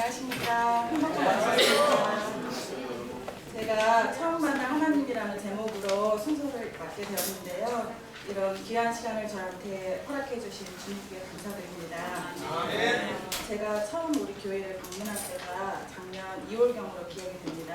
안녕하십니까. 반갑습니다. 제가 처음 만난 하나님이라는 제목으로 순서를 맡게 되었는데요. 이런 귀한 시간을 저한테 허락해 주신 주님께 감사드립니다. 제가 처음 우리 교회를 방문할 때가 작년 2월경으로 기억이 됩니다.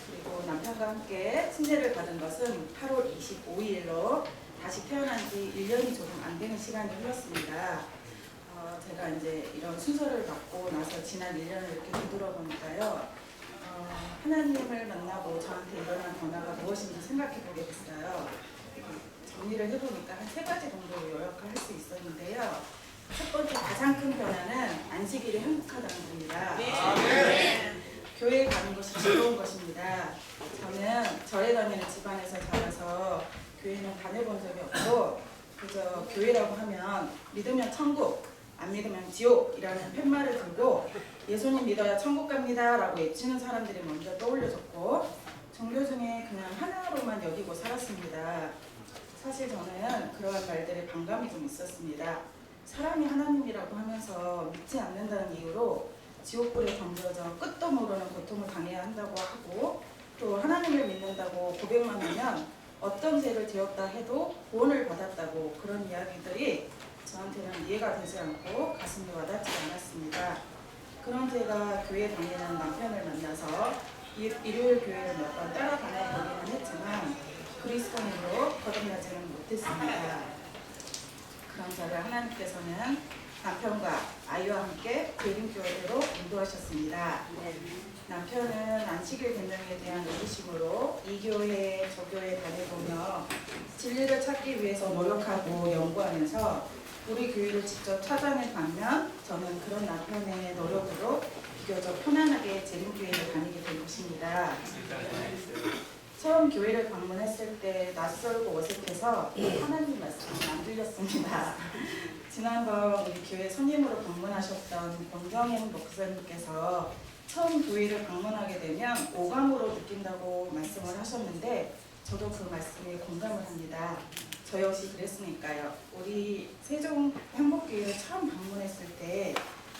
그리고 남편과 함께 침례를 받은 것은 8월 25일로 다시 태어난 지 1년이 조금 안 되는 시간이 흘렀습니다. 제가 이제 이런 순서를 받고 나서 지난 1년을 이렇게 되돌아보니까요. 하나님을 만나고 저한테 일어난 변화가 무엇인지 생각해 보게 됐어요. 정리를 해보니까 한 3가지 정도로 요약할 수 있었는데요. 첫 번째 가장 큰 변화는 안식일이 행복하다는 겁니다. 교회에 가는 것이 즐거운 것입니다. 저는 절에 다니는 집안에서 자라서 교회는 다녀본 적이 없고 그저 교회라고 하면 믿으면 천국, 안 믿으면 지옥이라는 팻말을 들고 예수님 믿어야 천국 갑니다 라고 외치는 사람들이 먼저 떠올려졌고 종교 중에 그냥 하나로만 여기고 살았습니다. 사실 저는 그러한 말들에 반감이 좀 있었습니다. 사람이 하나님이라고 하면서 믿지 않는다는 이유로 지옥불에 던져져 끝도 모르는 고통을 당해야 한다고 하고 또 하나님을 믿는다고 고백만 하면 어떤 죄를 지었다 해도 구원을 받았다고 그런 이야기들이 저한테는 이해가 되지 않고 가슴이 와닿지 않았습니다. 그런 제가 교회 다니는 남편을 만나서 일요일 교회를 몇 번 따라다녀보기는 했지만 그리스도인으로 거듭나지는 못했습니다. 그런 저를 하나님께서는 남편과 아이와 함께 대림교회로 인도하셨습니다. 남편은 안식일 계명에 대한 의구심으로 이 교회 저 교회 다녀보며 진리를 찾기 위해서 노력하고 연구하면서 우리 교회를 직접 찾아낸 반면 저는 그런 남편의 노력으로 비교적 편안하게 재림교회를 다니게 된 것입니다. 처음 교회를 방문했을 때 낯설고 어색해서 하나님 말씀이 안 들렸습니다. 지난번 우리 교회 손님으로 방문하셨던 권경현 목사님께서 처음 교회를 방문하게 되면 오감으로 느낀다고 말씀을 하셨는데 저도 그 말씀에 공감을 합니다. 저 역시 그랬으니까요. 우리 세종 행복교회를 처음 방문했을 때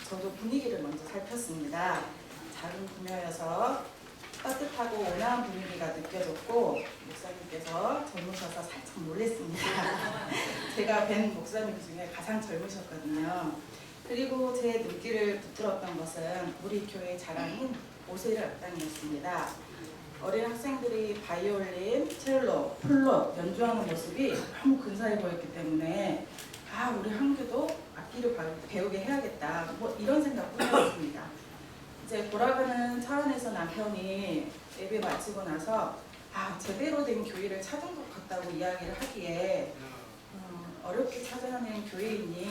저도 분위기를 먼저 살폈습니다. 작은 구녀여서 따뜻하고 온화한 분위기가 느껴졌고 목사님께서 젊으셔서 살짝 놀랬습니다. 제가 뵌 목사님 중에 가장 젊으셨거든요. 그리고 제 눈길을 붙들었던 것은 우리 교회 자랑인 오세르 악단이었습니다. 어린 학생들이 바이올린, 첼로, 플룻 연주하는 모습이 너무 근사해 보였기 때문에 우리 한교도 악기를 배우게 해야겠다 뭐 이런 생각뿐이었습니다. 이제 돌아가는 차 안에서 남편이 예배 마치고 나서 제대로 된 교회를 찾은 것 같다고 이야기를 하기에 어렵게 찾아낸 교회인이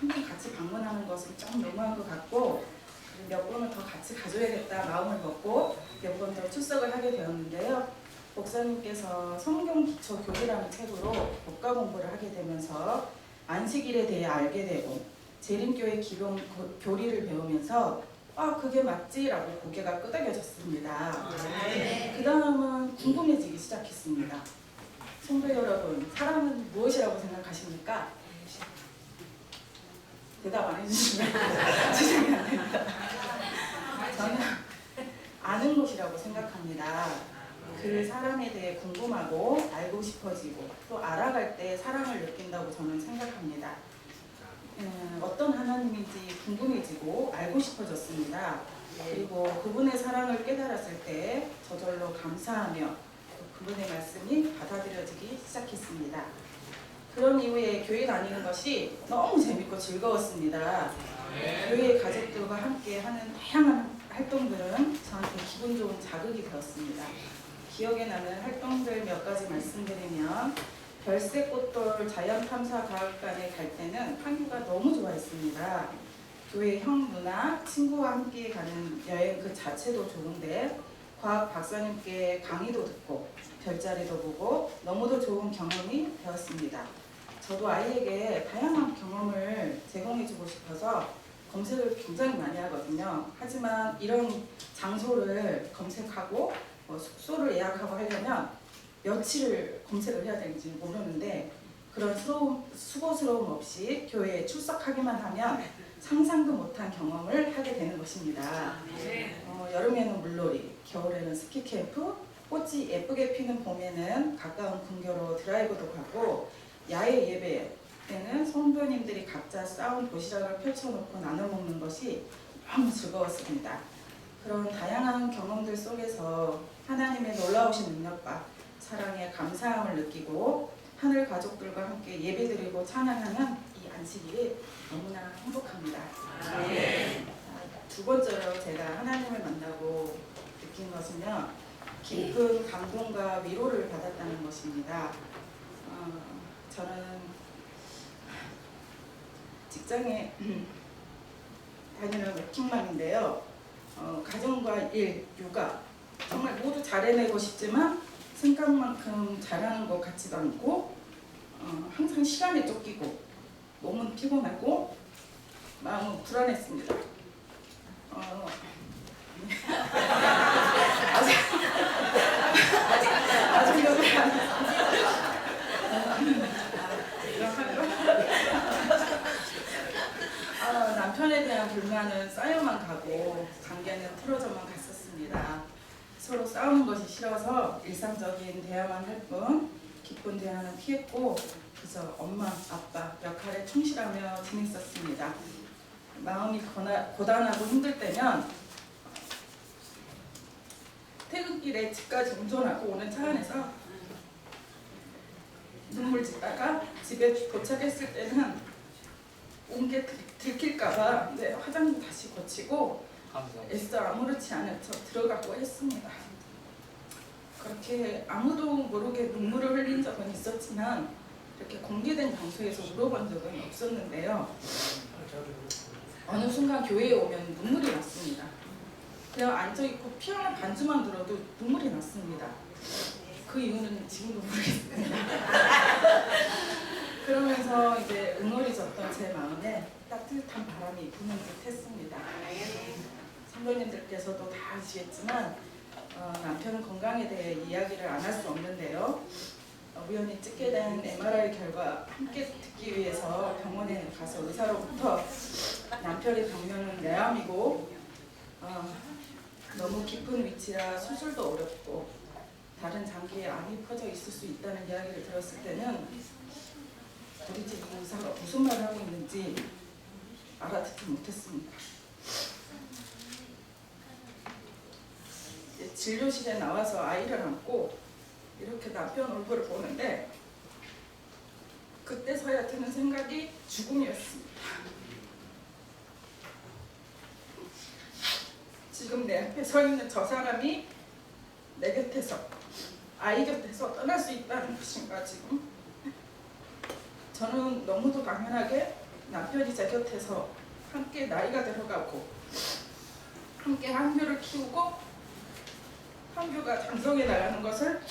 한 번 같이 방문하는 것은 좀 너무한 것 같고 몇 번은 더 같이 가줘야겠다 마음을 먹고 몇 번 더 출석을 하게 되었는데요. 목사님께서 성경 기초 교리라는 책으로 법과 공부를 하게 되면서 안식일에 대해 알게 되고 재림교회 기본 교리를 배우면서 그게 맞지라고 고개가 끄덕여졌습니다. 그 다음은 궁금해지기 시작했습니다. 성도 여러분, 사랑은 무엇이라고 생각하십니까? 대답 안 해주시면 진행이 안 됩니다. 저는 아는 것이라고 생각합니다. 그 사람에 대해 궁금하고 알고 싶어지고 또 알아갈 때 사랑을 느낀다고 저는 생각합니다. 어떤 하나님인지 궁금해지고 알고 싶어졌습니다. 그리고 그분의 사랑을 깨달았을 때 저절로 감사하며 그분의 말씀이 받아들여지기 시작했습니다. 그런 이후에 교회 다니는 것이 너무 재밌고 즐거웠습니다. 교회 가족들과 함께 하는 다양한 활동들은 저한테 기분 좋은 자극이 되었습니다. 기억에 나는 활동들 몇 가지 말씀드리면 별새꽃돌 자연탐사과학관에 갈 때는 한규가 너무 좋아했습니다. 교회 형, 누나, 친구와 함께 가는 여행 그 자체도 좋은데 과학 박사님께 강의도 듣고 별자리도 보고 너무도 좋은 경험이 되었습니다. 저도 아이에게 다양한 경험을 제공해주고 싶어서 검색을 굉장히 많이 하거든요. 하지만 이런 장소를 검색하고 숙소를 예약하고 하려면 며칠을 검색을 해야 되는지 모르는데 그런 수고스러움 없이 교회에 출석하기만 하면 상상도 못한 경험을 하게 되는 것입니다. 여름에는 물놀이, 겨울에는 스키 캠프, 꽃이 예쁘게 피는 봄에는 가까운 근교로 드라이브도 가고, 야외 예배 때는 성도님들이 각자 쌓은 도시락을 펼쳐놓고 나눠 먹는 것이 너무 즐거웠습니다. 그런 다양한 경험들 속에서 하나님의 놀라우신 능력과 사랑에 감사함을 느끼고 하늘 가족들과 함께 예배드리고 찬양하는 이 안식일이 너무나 행복합니다. 두 번째로 제가 하나님을 만나고 느낀 것은요, 깊은 감동과 위로를 받았다는 것입니다. 저는 직장에 다니는 워킹맘인데요. 가정과 일, 육아 정말 모두 잘해내고 싶지만 생각만큼 잘하는 것 같지도 않고 항상 시간에 쫓기고 몸은 피곤하고 마음은 불안했습니다. 아직 여기 남편에 대한 불만은 쌓여만 가고 관계는 틀어져만 갔었습니다. 서로 싸우는 것이 싫어서 일상적인 대화만 할 뿐 깊은 대화는 피했고 그저 엄마, 아빠 역할에 충실하며 지냈었습니다. 마음이 고단하고 힘들 때면 퇴근길에 집까지 운전하고 오는 차 안에서 눈물 짓다가 집에 도착했을 때는 온 게 들킬까봐 화장도 다시 고치고 애써 아무렇지 않은 척 들어가고 했습니다. 그렇게 아무도 모르게 눈물을 흘린 적은 있었지만 이렇게 공개된 장소에서 울어본 적은 없었는데요. 어느 순간 교회에 오면 눈물이 났습니다. 그냥 앉아있고 피아노 반주만 들어도 눈물이 났습니다. 그 이유는 지금도 모르겠습니다. 그러면서 이제 응어리졌던 제 마음에 따뜻한 바람이 부는 듯 했습니다. 선배님들께서도 다 아시겠지만 남편 건강에 대해 이야기를 안 할 수 없는데요. 우연히 찍게 된 MRI 결과 함께 듣기 위해서 병원에 가서 의사로부터 남편의 병명은 뇌암이고 너무 깊은 위치라 수술도 어렵고 다른 장기에 암이 퍼져 있을 수 있다는 이야기를 들었을 때는 우리 집 의사가 무슨 말을 하고 있는지 알아듣지 못했습니다. 진료실에 나와서 아이를 안고 이렇게 남편 얼굴을 보는데 그때서야 드는 생각이 죽음이었습니다. 지금 내 앞에 서 있는 저 사람이 내 곁에서 아이 곁에서 떠날 수 있다는 것인가 지금? 저는 너무도 당연하게 남편이 제 곁에서 함께 나이가 들어가고 함께 한규를 키우고 한규가 장성해 나가는 것을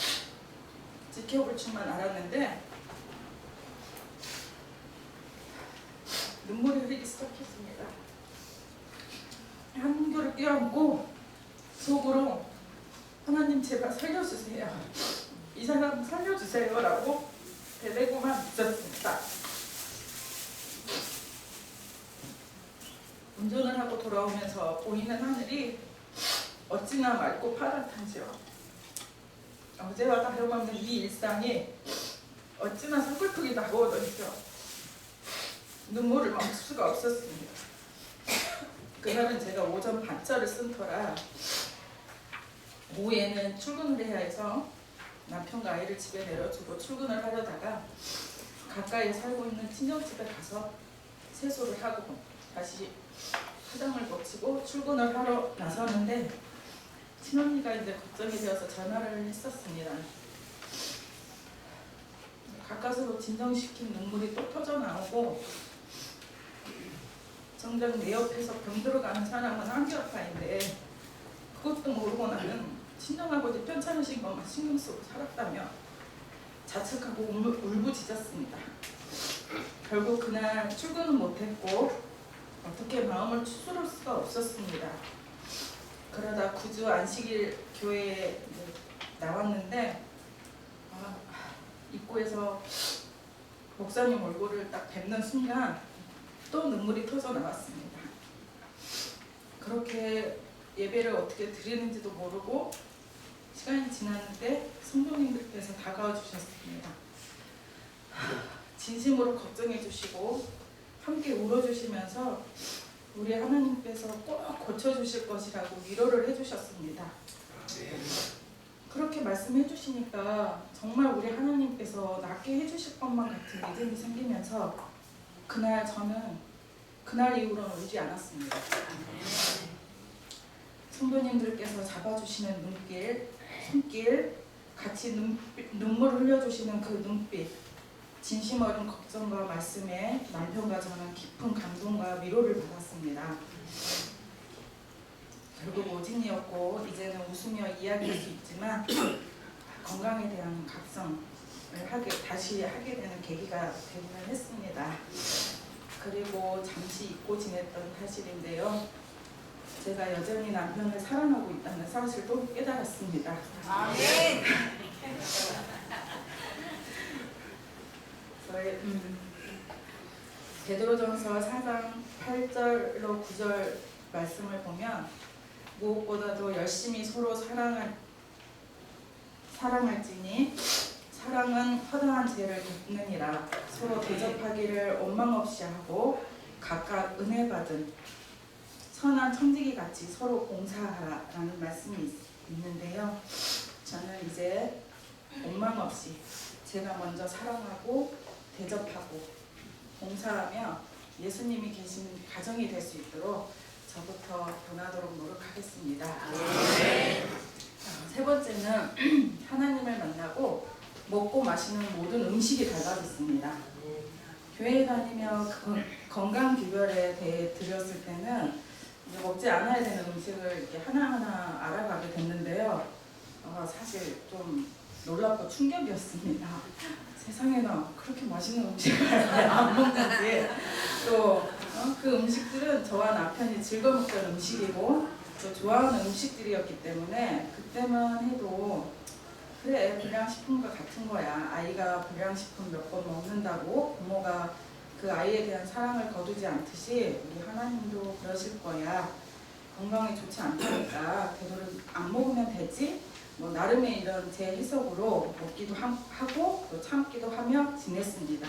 지켜볼 줄만 알았는데 눈물이 흐르기 시작했습니다. 한규를 껴안고 속으로 하나님 제발 살려주세요. 이 사람 살려주세요 라고 대대고만 있었습니다. 운전을 하고 돌아오면서 보이는 하늘이 어찌나 맑고 파랗던지요. 어제와 다름없는 이 일상이 어찌나 서글프게 다가오던지요. 눈물을 멈출 수가 없었습니다. 그날은 제가 오전 반차를 쓴 터라 오후에는 출근을 해야 해서 남편과 아이를 집에 내려주고 출근을 하려다가 가까이 살고 있는 친정집에 가서 세수를 하고 다시 화장을 거치고 출근을 하러 나서는데 친언니가 이제 걱정이 되어서 전화를 했었습니다. 가까스로 진정시킨 눈물이 또 터져 나오고 정작 내 옆에서 병들어가는 사람은 한규 아빠인데 그것도 모르고 나는 친정아버지 편찮으신 것만 신경 쓰고 살았다며 자책하고 울부짖었습니다. 결국 그날 출근은 못했고 어떻게 마음을 추스를 수가 없었습니다. 그러다 구주 안식일 교회에 나왔는데 입구에서 목사님 얼굴을 딱 뵙는 순간 또 눈물이 터져 나왔습니다. 그렇게 예배를 어떻게 드리는지도 모르고 시간이 지났는데 성도님들께서 다가와 주셨습니다. 진심으로 걱정해 주시고 함께 울어주시면서 우리 하나님께서 꼭 고쳐주실 것이라고 위로를 해주셨습니다. 그렇게 말씀해 주시니까 정말 우리 하나님께서 낫게 해주실 것만 같은 믿음이 생기면서 저는 그날 이후로는 울지 않았습니다. 성도님들께서 잡아주시는 눈길, 손길, 같이 눈물 흘려주시는 그 눈빛, 진심 어린 걱정과 말씀에 남편과 저는 깊은 감동과 위로를 받았습니다. 결국 오진이었고 이제는 웃으며 이야기할 수 있지만 건강에 대한 각성을 다시 하게 되는 계기가 되기는 했습니다. 그리고 잠시 잊고 지냈던 사실인데요. 제가 여전히 남편을 사랑하고 있다는 사실도 깨달았습니다. 아멘. 저의 베드로전서 4장 8절로 9절 말씀을 보면 무엇보다도 열심히 서로 사랑할지니 사랑은 허다한 죄를 덮느니라. 서로 대접하기를 원망 없이 하고 각각 은혜 받은 선한 청지기 같이 서로 봉사하라라는 말씀이 있는데요. 저는 이제 원망 없이 제가 먼저 사랑하고 대접하고 봉사하며 예수님이 계신 가정이 될 수 있도록 저부터 변하도록 노력하겠습니다. 세 번째는 하나님을 만나고 먹고 마시는 모든 음식이 달라졌습니다. 교회에 다니며 건강 비결에 대해 드렸을 때는 이제 먹지 않아야 되는 음식을 이렇게 하나하나 알아가게 됐는데요. 사실 좀 놀랍고 충격이었습니다. 세상에나 그렇게 맛있는 음식을 안 먹는지, 또 그 음식들은 저와 남편이 즐겨 먹던 음식이고 또 좋아하는 음식들이었기 때문에 그때만 해도 그래, 불량식품과 같은 거야. 아이가 불량식품 몇 번 먹는다고 부모가 그 아이에 대한 사랑을 거두지 않듯이 우리 하나님도 그러실 거야. 건강에 좋지 않다니까 되도록 안 먹으면 되지? 뭐 나름의 이런 제 해석으로 먹기도 하고 또 참기도 하며 지냈습니다.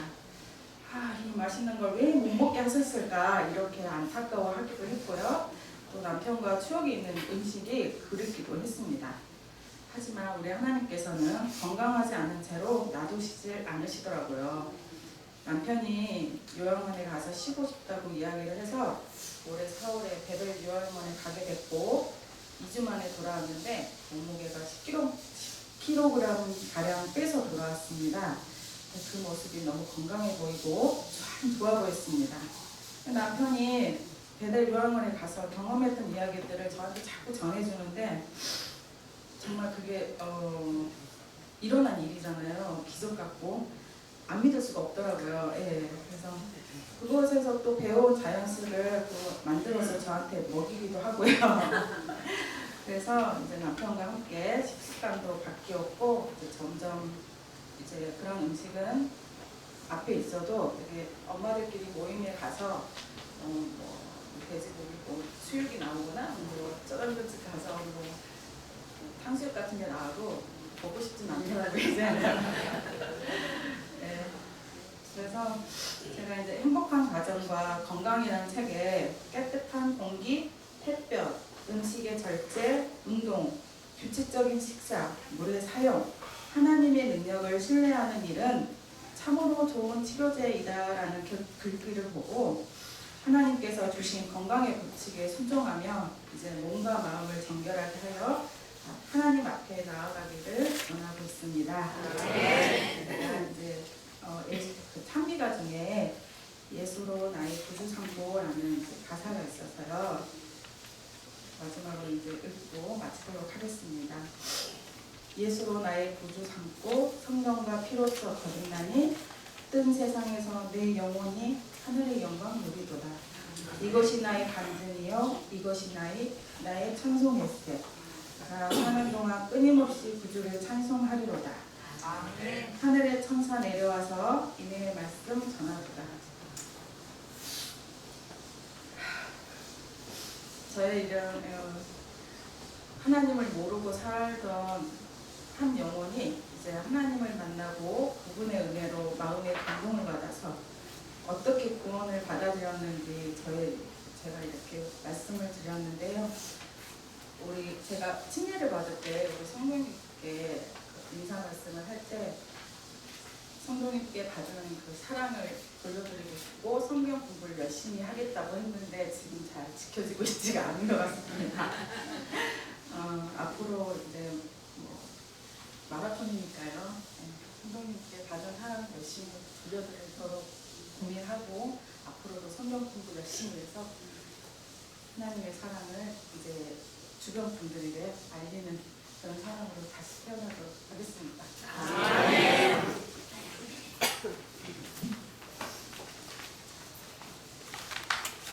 이 맛있는 걸 왜 못 먹게 하셨을까 이렇게 안타까워하기도 했고요. 또 남편과 추억이 있는 음식이 그립기도 했습니다. 하지만 우리 하나님께서는 건강하지 않은 채로 놔두시질 않으시더라고요. 남편이 요양원에 가서 쉬고 싶다고 이야기를 해서 올해 4월에 베델 요양원에 가게 됐고 2주 만에 돌아왔는데 몸무게가 10kg 가량 빼서 돌아왔습니다. 그 모습이 너무 건강해 보이고 참 좋아 보였습니다. 남편이 베델 요양원에 가서 경험했던 이야기들을 저한테 자꾸 전해주는데 정말 그게 일어난 일이잖아요. 기적 같고 안 믿을 수가 없더라고요. 예, 그래서 그곳에서 또 배운 자연스를 또 만들어서 저한테 먹이기도 하고요. 그래서 이제 남편과 함께 식습관도 바뀌었고 이제 점점 이제 그런 음식은 앞에 있어도 이렇게 엄마들끼리 모임에 가서 뭐 돼지고기 뭐 수육이 나오거나 뭐 쩌단듯이 가서 뭐 탕수육 같은 게 나와도 먹고 싶진 않더라고요. 이제는. 네. 그래서 제가 이제 행복한 가정과 건강이라는 책에 깨끗한 공기, 햇볕, 음식의 절제, 운동, 규칙적인 식사, 물의 사용, 하나님의 능력을 신뢰하는 일은 참으로 좋은 치료제이다라는 글귀를 보고 하나님께서 주신 건강의 법칙에 순종하며 이제 몸과 마음을 정결하게 하여 하나님 앞에 나아가기를 원하고 있습니다. 제가 이제 그 찬미가 중에 예수로 나의 구주 삼고라는 가사가 있어서요. 마지막으로 이제 읽고 마치도록 하겠습니다. 예수로 나의 구주 삼고 성령과 피로써 거듭나니 뜬 세상에서 내 영혼이 하늘의 영광 누리도다. 이것이 나의 간증이요 이것이 나의 찬송일세. 나 사는 동안 끊임없이 구주를 찬송하리로다. 아멘. 하늘의 천사 내려와서 이내의 말씀 전하도다. 저의 이런 하나님을 모르고 살던 한 영혼이 이제 하나님을 만나고 그분의 은혜로 마음의 감동을 받아서 어떻게 구원을 받아들였는지 제가 이렇게 말씀을 드렸는데요. 제가 침례를 받을 때 우리 성도님께 인사 말씀을 할 때 성도님께 받은 그 사랑을 돌려드리고 싶고 성경 공부를 열심히 하겠다고 했는데 지금 잘 지켜지고 있지가 않은 것 같습니다. 앞으로 이제 뭐 마라톤이니까요. 성도님께 받은 사랑을 열심히 돌려드리도록 고민하고 앞으로도 성경 공부 열심히 해서 하나님의 사랑을 이제 주변 분들에게 알리는 그런 사람으로 다시 태어나도록 하겠습니다. 아멘.